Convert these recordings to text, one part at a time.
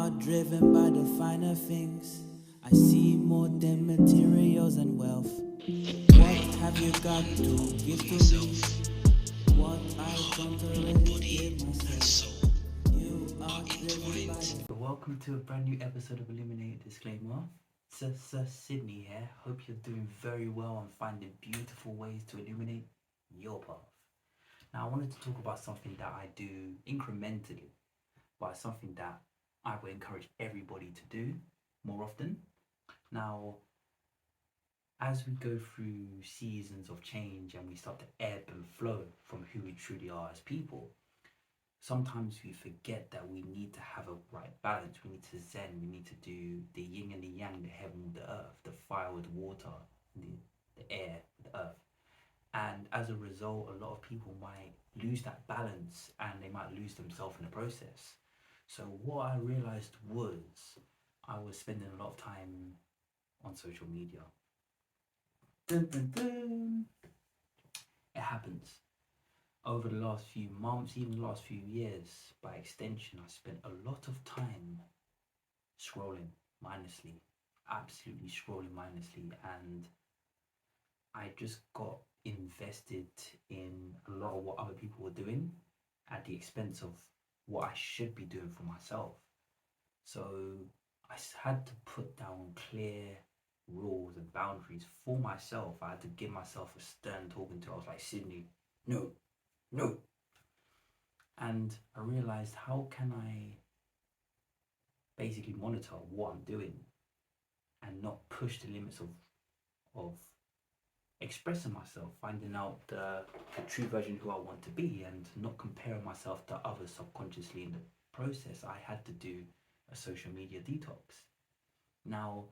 are driven by the finer things. I see more than materials and wealth. What have you got to give to me? What I don't already give myself. You are driven by. Welcome to a brand new episode of Illuminated Disclaimer. Sydney here. Hope you're doing very well and finding beautiful ways to illuminate your path. Now, I wanted to talk about something that I do incrementally, but something that I would encourage everybody to do more often. Now, as we go through seasons of change and we start to ebb and flow from who we truly are as people, sometimes we forget that we need to have a right balance. We need to zen, we need to do the yin and the yang, the heaven with the earth, the fire with the water, the air with the earth. And as a result, a lot of people might lose that balance and they might lose themselves in the process. So what I realized was I was spending a lot of time on social media. Dun, dun, dun. It happens. Over the last few months, even the last few years, by extension, I spent a lot of time scrolling mindlessly, absolutely scrolling mindlessly, and I just got invested in a lot of what other people were doing at the expense of what I should be doing for myself. So I had to put down clear rules and boundaries for myself. I had to give myself a stern talking to. I was like, Sydney, no. And I realized, how can I basically monitor what I'm doing and not push the limits of expressing myself, finding out the true version of who I want to be, and not comparing myself to others subconsciously in the process. I had to do a social media detox. Now,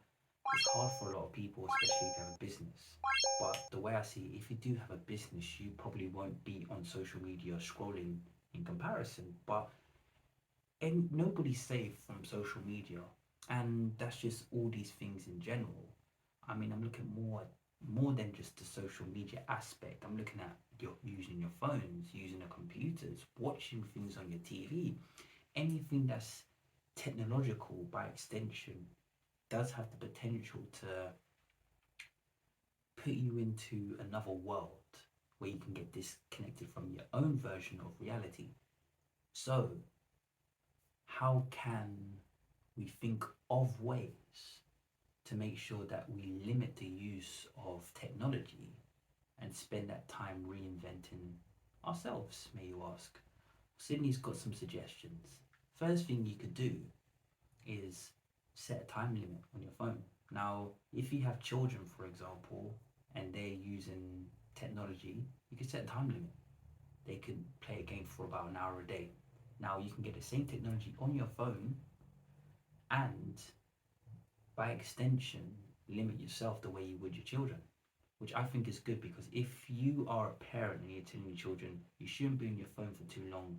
it's hard for a lot of people, especially if you have a business. But the way I see it, if you do have a business, you probably won't be on social media scrolling in comparison. But nobody's safe from social media. And that's just all these things in general. I mean, I'm looking more than just the social media aspect. I'm looking at using your phones, using the computers, watching things on your TV. Anything that's technological by extension does have the potential to put you into another world where you can get disconnected from your own version of reality. So, how can we think of ways to make sure that we limit the use of technology and spend that time reinventing ourselves, may you ask? Sydney's got some suggestions. First thing you could do is set a time limit on your phone. Now, if you have children, for example, and they're using technology, you can set a time limit. They can play a game for about an hour a day. Now, you can get the same technology on your phone and, by extension, limit yourself the way you would your children, which I think is good, because if you are a parent and you're telling your children you shouldn't be on your phone for too long,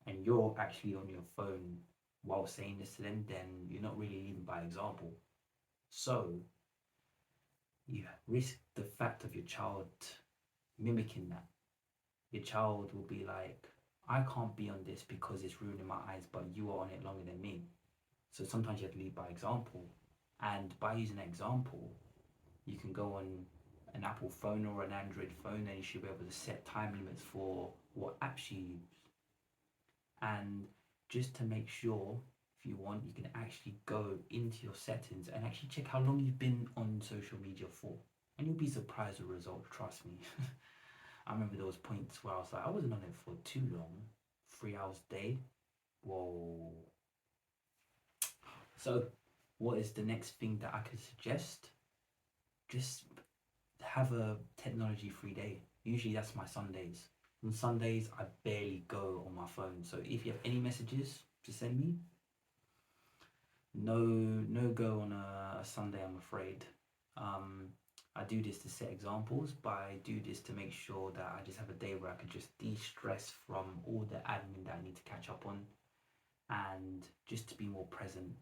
and you're actually on your phone while saying this to them, then you're not really leading by example. So you risk the fact of your child mimicking that. Your child will be like, I can't be on this because it's ruining my eyes, but you are on it longer than me. So sometimes you have to lead by example. And by using an example, you can go on an Apple phone or an Android phone, and you should be able to set time limits for what apps you use. And just to make sure, if you want, you can actually go into your settings and actually check how long you've been on social media for. And you'll be surprised with the result, trust me. I remember there was points where I was like, I wasn't on it for too long, 3 hours a day. Whoa. So what is the next thing that I could suggest? Just have a technology-free day. Usually that's my Sundays. On Sundays, I barely go on my phone. So if you have any messages to send me, no go on a Sunday, I'm afraid. I do this to set examples, but I do this to make sure that I just have a day where I could just de-stress from all the admin that I need to catch up on, and just to be more present.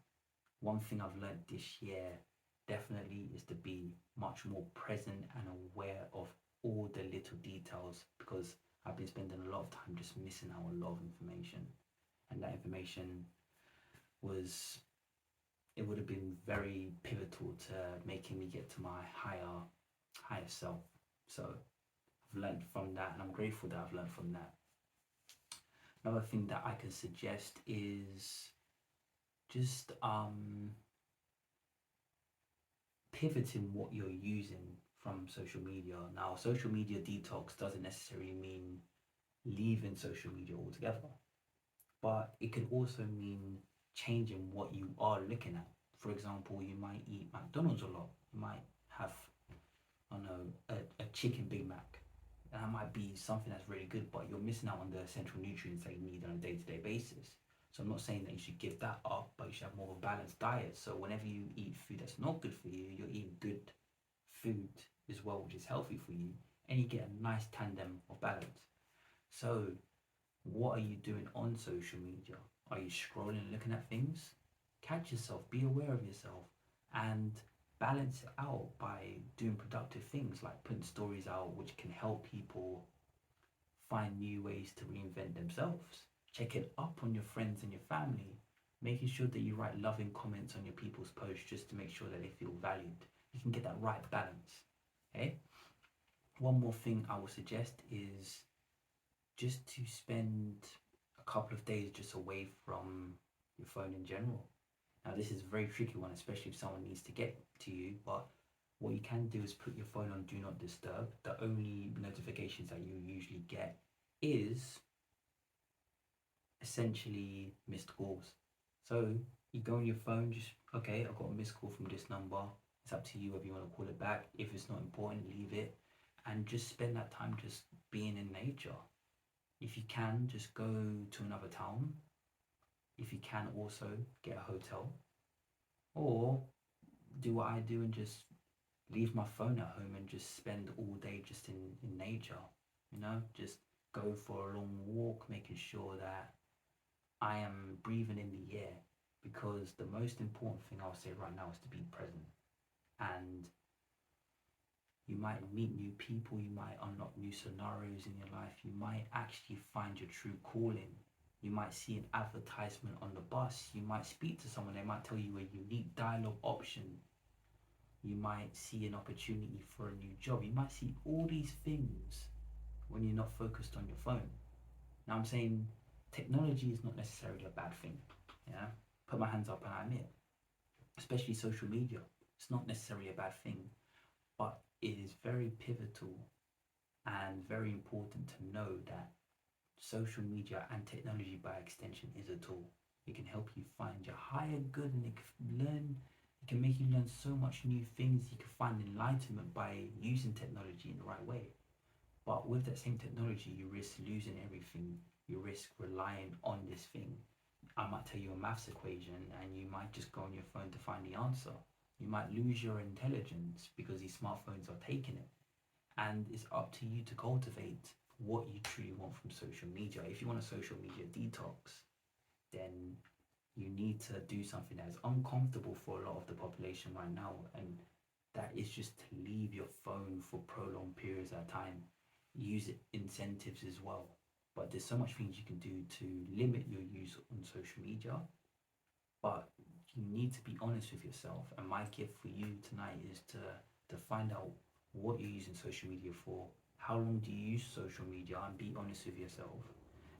One thing I've learned this year definitely is to be much more present and aware of all the little details, because I've been spending a lot of time just missing out a lot of information, and that information was it would have been very pivotal to making me get to my higher self. So I've learned from that, and I'm grateful that I've learned from that. Another thing that I can suggest is just pivoting what you're using from social media. Now, social media detox doesn't necessarily mean leaving social media altogether, but it can also mean changing what you are looking at. For example, you might eat McDonald's a lot. You might have, I don't know, a chicken Big Mac. And that might be something that's really good, but you're missing out on the essential nutrients that you need on a day-to-day basis. So I'm not saying that you should give that up, but you should have more of a balanced diet. So whenever you eat food that's not good for you, you're eating good food as well, which is healthy for you, and you get a nice tandem of balance. So what are you doing on social media? Are you scrolling and looking at things? Catch yourself, be aware of yourself, and balance it out by doing productive things like putting stories out which can help people find new ways to reinvent themselves. Checking up on your friends and your family, making sure that you write loving comments on your people's posts just to make sure that they feel valued. You can get that right balance. Okay? One more thing I would suggest is just to spend a couple of days just away from your phone in general. Now, this is a very tricky one, especially if someone needs to get to you, but what you can do is put your phone on do not disturb. The only notifications that you usually get is essentially missed calls. So you go on your phone, just okay, I've got a missed call from this number. It's up to you whether you want to call it back. If it's not important, leave it and just spend that time just being in nature. If you can, just go to another town. If you can, also get a hotel, or do what I do and just leave my phone at home and just spend all day just in nature. Just go for a long walk, making sure that I am breathing in the air, because the most important thing I'll say right now is to be present. And you might meet new people, you might unlock new scenarios in your life, you might actually find your true calling. You might see an advertisement on the bus, you might speak to someone, they might tell you a unique dialogue option. You might see an opportunity for a new job. You might see all these things when you're not focused on your phone. Now, I'm saying technology is not necessarily a bad thing. Yeah, put my hands up and I admit, especially social media, it's not necessarily a bad thing, but it is very pivotal and very important to know that social media and technology by extension is a tool. It can help you find your higher good, and it can make you learn so much new things. You can find enlightenment by using technology in the right way. But with that same technology, you risk losing everything. You risk relying on this thing. I might tell you a maths equation and you might just go on your phone to find the answer. You might lose your intelligence because these smartphones are taking it. And it's up to you to cultivate what you truly want from social media. If you want a social media detox, then you need to do something that is uncomfortable for a lot of the population right now, and that is just to leave your phone for prolonged periods at a time. Use incentives as well. But there's so much things you can do to limit your use on social media, but you need to be honest with yourself. And my gift for you tonight is to find out what you're using social media for, how long do you use social media, and be honest with yourself.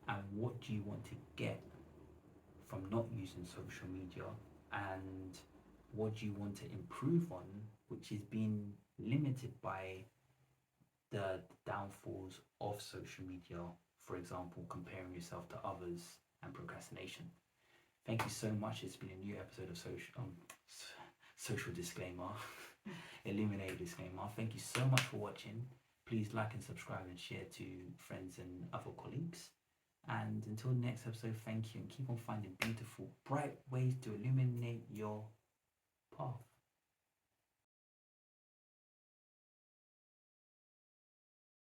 And what do you want to get from not using social media, and what do you want to improve on, which is being limited by the downfalls of social media, for example, comparing yourself to others and procrastination. Thank you so much. It's been a new episode of social disclaimer, illuminated disclaimer. Thank you so much for watching. Please like and subscribe and share to friends and other colleagues. And until next episode, thank you, and keep on finding beautiful, bright ways to illuminate your path.